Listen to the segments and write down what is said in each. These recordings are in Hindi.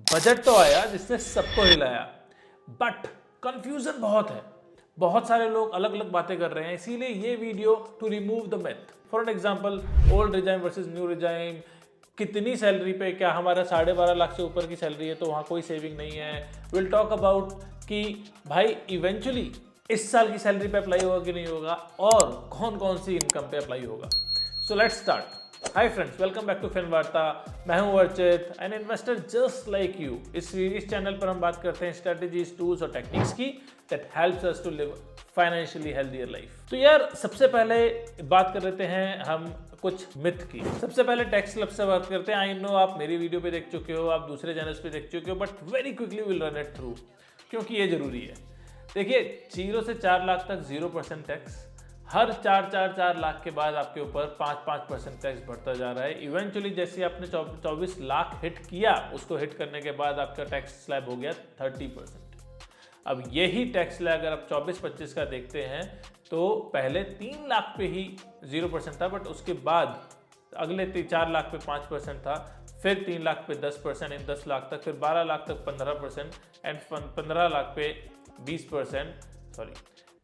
बजट तो आया जिसने सबको हिलाया, बट कंफ्यूजन बहुत है। बहुत सारे लोग अलग अलग बातें कर रहे हैं, इसीलिए ये video to remove the myth. For an example, old regime versus new regime, कितनी सैलरी पे, क्या हमारा 12.5 लाख से ऊपर की सैलरी है तो वहाँ कोई सेविंग नहीं है। विल टॉक अबाउट कि भाई इवेंचुअली इस साल की सैलरी पे अप्लाई होगा कि नहीं होगा, और कौन कौन सी इनकम पे अप्लाई होगा। So let's start. Hi friends, welcome back to film वार्ता। मैं हूं Archit, an investor just like you. इस चैनल पर हम बात करते हैं स्ट्रेटजीज, टूल्स और टेक्निक्स की that helps us to live financially healthier life. तो यार सबसे पहले बात कर लेते हैं हम कुछ मिथ की। सबसे पहले टैक्स स्लैब से बात करते हैं। आई नो आप मेरी वीडियो पे देख चुके हो, आप दूसरे चैनल्स पे देख चुके हो, but very quickly will run it through क्योंकि ये जरूरी है। देखिए, 0 से 4 लाख तक 0% टैक्स, हर 4 लाख के बाद आपके ऊपर 5% टैक्स बढ़ता जा रहा है। इवेंचुअली जैसे आपने 24 लाख हिट किया, उसको हिट करने के बाद आपका टैक्स स्लैब हो गया 30%। अब यही टैक्स स्लैब अगर आप 24-25 का देखते हैं तो पहले 3 लाख पे ही 0% था, बट उसके बाद अगले 4 लाख पे 5% था, फिर 3 लाख पे 10%, इन 10 लाख तक, फिर 12 लाख तक 15% एंड 15 लाख पे 20%,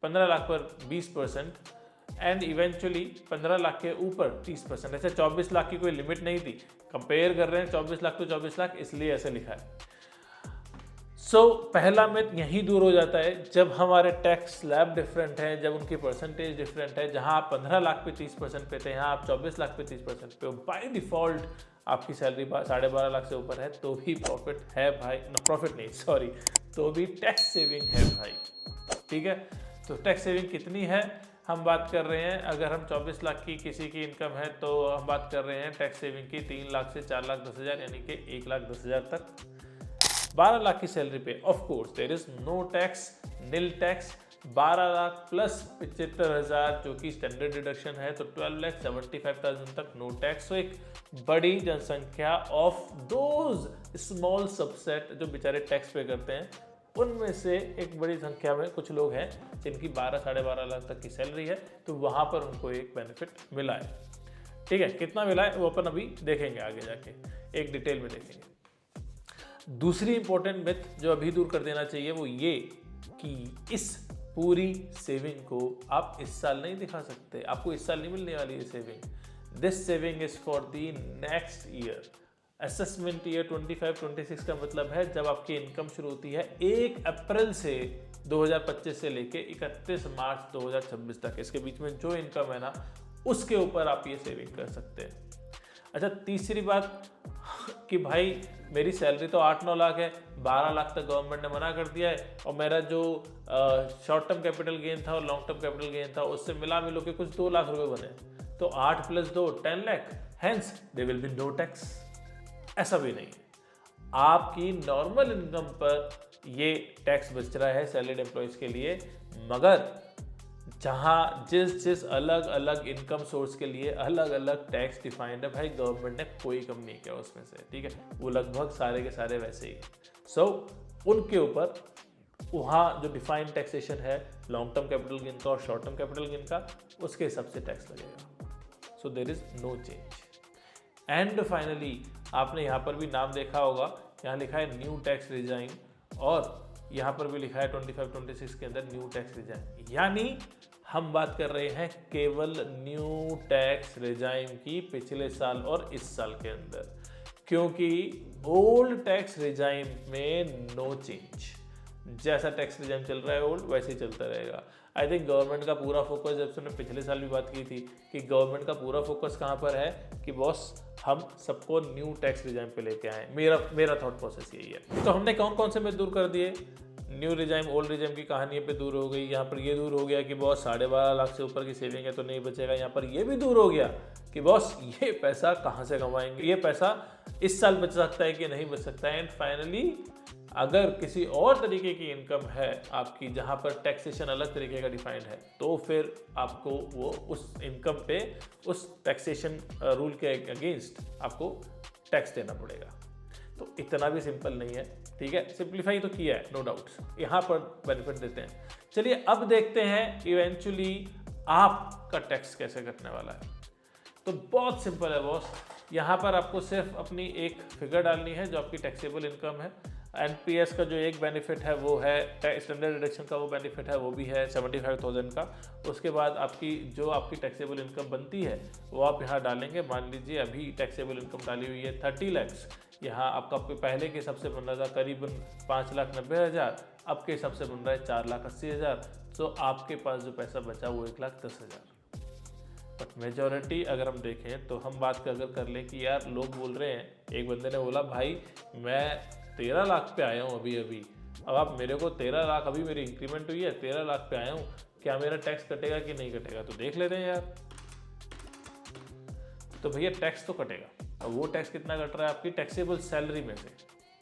15 लाख पर 20% एंड इवेंचुअली 15 लाख के ऊपर 30%। ऐसे 24 लाख की कोई लिमिट नहीं थी। कंपेयर कर रहे हैं 24 लाख तो 24 लाख, इसलिए ऐसे लिखा है। पहला मिथ यहीं दूर हो जाता है जब हमारे टैक्स स्लैब डिफरेंट है, जब उनकी परसेंटेज डिफरेंट है। जहां आप 15 लाख पे 30% पे थे, यहाँ आप 24 लाख पे 30% पे हो। बाय डिफॉल्ट आपकी सैलरी 12.5 लाख से ऊपर है तो भी प्रॉफिट है भाई, प्रॉफिट नहीं तो भी टैक्स सेविंग है भाई। ठीक है, तो टैक्स सेविंग कितनी है हम बात कर रहे हैं। अगर हम 24 लाख की किसी की इनकम है तो हम बात कर रहे हैं टैक्स सेविंग की 3 लाख से 4,10,000 यानी कि 1,10,000 तक। 12 लाख की सैलरी पे of course there is no tax, nil tax. 12 lakh plus 75,000 जो कि स्टैंडर्ड डिडक्शन है, तो 12,75,000 तक नो टैक्स। तो एक बड़ी जनसंख्या ऑफ दोज स्मॉल सबसेट जो बेचारे टैक्स पे करते हैं, उनमें से एक बड़ी संख्या में कुछ लोग हैं जिनकी 12-12.5 लाख तक की सैलरी है, तो वहाँ पर उनको एक बेनिफिट मिला है। ठीक है, कितना मिला है वो अपन अभी देखेंगे, आगे जाके एक डिटेल में देखेंगे। दूसरी इंपॉर्टेंट मिथ जो अभी दूर कर देना चाहिए वो ये कि इस पूरी सेविंग को आप इस साल नहीं दिखा सकते, आपको इस साल नहीं मिलने वाली है saving. This saving is for the next year. Assessment year 25-26 का मतलब है जब आपकी इनकम शुरू होती है 1 अप्रैल से 2025 से लेके 31 मार्च 2026 तक। इसके बीच में जो इनकम है ना, उसके ऊपर आप ये सेविंग कर सकते हैं। अच्छा, तीसरी बात कि भाई मेरी सैलरी तो 8-9 लाख है, 12 लाख तक गवर्नमेंट ने मना कर दिया है, और मेरा जो शॉर्ट टर्म कैपिटल गेन था और लॉन्ग टर्म कैपिटल गेन था उससे मिला मिलो के कुछ 2 लाख रुपए बने, तो 8 + 2 10 lakh, hence there will be no tax. ऐसा भी नहीं है, आपकी नॉर्मल इनकम पर ये टैक्स बच रहा है सैलरीड एम्प्लॉयज के लिए, मगर जहाँ जिस अलग अलग इनकम सोर्स के लिए अलग अलग टैक्स डिफाइंड है भाई, गवर्नमेंट ने कोई कम नहीं किया उसमें से। ठीक है, वो लगभग सारे के सारे वैसे ही है। उनके ऊपर वहाँ जो डिफाइंड टैक्सेशन है लॉन्ग टर्म कैपिटल गेन का और शॉर्ट टर्म कैपिटल गेन का, उसके हिसाब से टैक्स लगेगा। So there is no change. And finally आपने यहाँ पर भी नाम देखा होगा, यहाँ लिखा है न्यू टैक्स रिजाइम, और यहाँ पर भी लिखा है 25-26 के अंदर न्यू टैक्स रिजाइम। यानी हम बात कर रहे हैं केवल न्यू टैक्स रिजाइम की पिछले साल और इस साल के अंदर, क्योंकि ओल्ड टैक्स रिजाइम में नो चेंज। जैसा टैक्स रिजाइम चल रहा है ओल्ड, वैसे ही चलता रहेगा। आई थिंक गवर्नमेंट का पूरा फोकस, जब से हमने पिछले साल भी बात की थी कि गवर्नमेंट का पूरा फोकस कहाँ पर है कि बॉस हम सबको न्यू टैक्स रिजाइम पे लेके आए। मेरा थॉट प्रोसेस यही है। तो हमने कौन कौन से मिथ दूर कर दिए। न्यू रिजाइम ओल्ड रिजाइम की कहानी पे दूर हो गई। यहाँ पर ये दूर हो गया कि बॉस 12.5 लाख से ऊपर की सेविंग है तो नहीं बचेगा। यहाँ पर ये भी दूर हो गया कि बॉस ये पैसा कहाँ से कमाएंगे, ये पैसा इस साल बच सकता है कि नहीं बच सकता है। एंड फाइनली अगर किसी और तरीके की इनकम है आपकी जहाँ पर टैक्सेशन अलग तरीके का डिफाइंड है, तो फिर आपको वो उस इनकम पे उस टैक्सेशन रूल के अगेंस्ट आपको टैक्स देना पड़ेगा। तो इतना भी सिंपल नहीं है। ठीक है, सिंप्लीफाई तो किया है नो डाउट्स, यहाँ पर बेनिफिट देते हैं। चलिए अब देखते हैं इवेंचुअली आपका टैक्स कैसे कटने वाला है। तो बहुत सिंपल है बॉस, यहाँ पर आपको सिर्फ अपनी एक फिगर डालनी है जो आपकी टैक्सेबल इनकम है। एनपीएस का जो एक बेनिफिट है वो है, स्टैंडर्ड डिडक्शन का वो बेनिफिट है वो भी है 75,000 का। उसके बाद आपकी जो आपकी टैक्सेबल इनकम बनती है वो आप यहाँ डालेंगे। मान लीजिए अभी टैक्सेबल इनकम डाली हुई है 30 लाख, यहाँ आपका पहले के हिसाब से बन रहा था करीबन 5,90,000, अब के हिसाब से बन रहा है 4,80,000। तो आपके पास जो पैसा बचा वो 1,10,000। बट मेजॉरिटी अगर हम देखें तो हम बात अगर कर लें कि यार लोग बोल रहे हैं, एक बंदे ने बोला भाई मैं 13 लाख पे आया हूँ अभी, अब आप मेरे को 13 लाख, अभी मेरी इंक्रीमेंट हुई है 13 लाख पे आया हूँ, क्या मेरा टैक्स कटेगा कि नहीं कटेगा? तो देख लेते हैं यार। तो भैया टैक्स तो कटेगा। अब वो टैक्स कितना कट रहा है? आपकी टैक्सेबल सैलरी में से,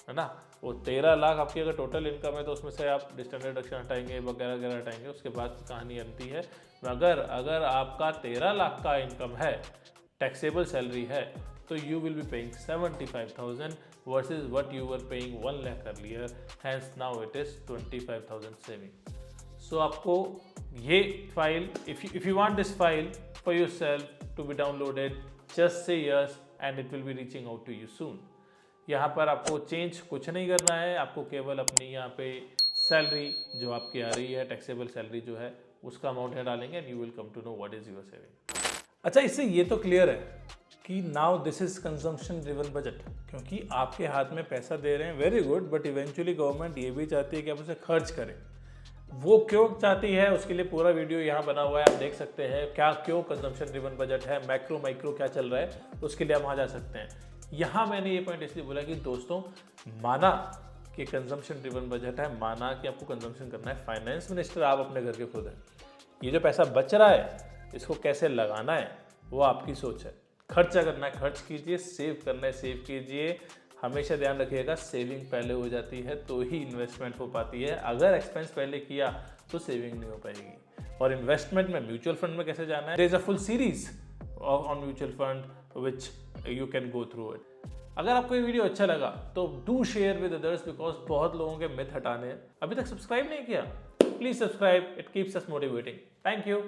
है ना। वो 13 लाख आपकी अगर टोटल इनकम है तो उसमें से आप स्टैंडर्ड डिडक्शन हटाएंगे वगैरह वगैरह हटाएंगे, उसके बाद कहानी बनती है। मगर अगर आपका 13 लाख का इनकम है, टैक्सेबल सैलरी है, तो you will be paying 75,000 versus what you were paying 1 lakh earlier, hence now it is 25,000 saving. So आपको ये file, if you want this file for yourself to be downloaded, just say yes and it will be reaching out to you soon. यहाँ पर आपको चेंज कुछ नहीं करना है, आपको केवल अपनी यहाँ पे सैलरी जो आपकी आ रही है, टैक्सेबल सैलरी जो है, उसका अमाउंट यहाँ डालेंगे and you will come to know what is your saving. अच्छा, इससे ये तो क्लियर है कि now this is consumption driven budget, क्योंकि आपके हाथ में पैसा दे रहे हैं, very good, but eventually government ये भी चाहती है कि आप उसे खर्च करें। वो क्यों चाहती है उसके लिए पूरा वीडियो यहाँ बना हुआ है, आप देख सकते हैं क्या क्यों कंजम्पशन ड्रिवन बजट है, मैक्रो माइक्रो क्या चल रहा है, उसके लिए आप वहाँ जा सकते हैं। यहाँ मैंने ये पॉइंट इसलिए बोला कि दोस्तों, माना कि कंजम्पशन ड्रिवन बजट है, माना कि आपको कंजम्पशन करना है, फाइनेंस मिनिस्टर आप अपने घर के खुद हैं, ये जो पैसा बच रहा है इसको कैसे लगाना है वो आपकी सोच है। खर्चा करना है खर्च कीजिए, सेव करना है सेव कीजिए। हमेशा ध्यान रखिएगा सेविंग पहले हो जाती है तो ही इन्वेस्टमेंट हो पाती है, अगर एक्सपेंस पहले किया तो सेविंग नहीं हो पाएगी। और इन्वेस्टमेंट में म्यूचुअल फंड में कैसे जाना है, there is a full series on mutual fund which you can go through it. अगर आपको ये वीडियो अच्छा लगा तो do share with others, because बहुत लोगों के मिथ हटाने हैं। अभी तक सब्सक्राइब नहीं किया, please subscribe, it keeps us motivating. Thank you.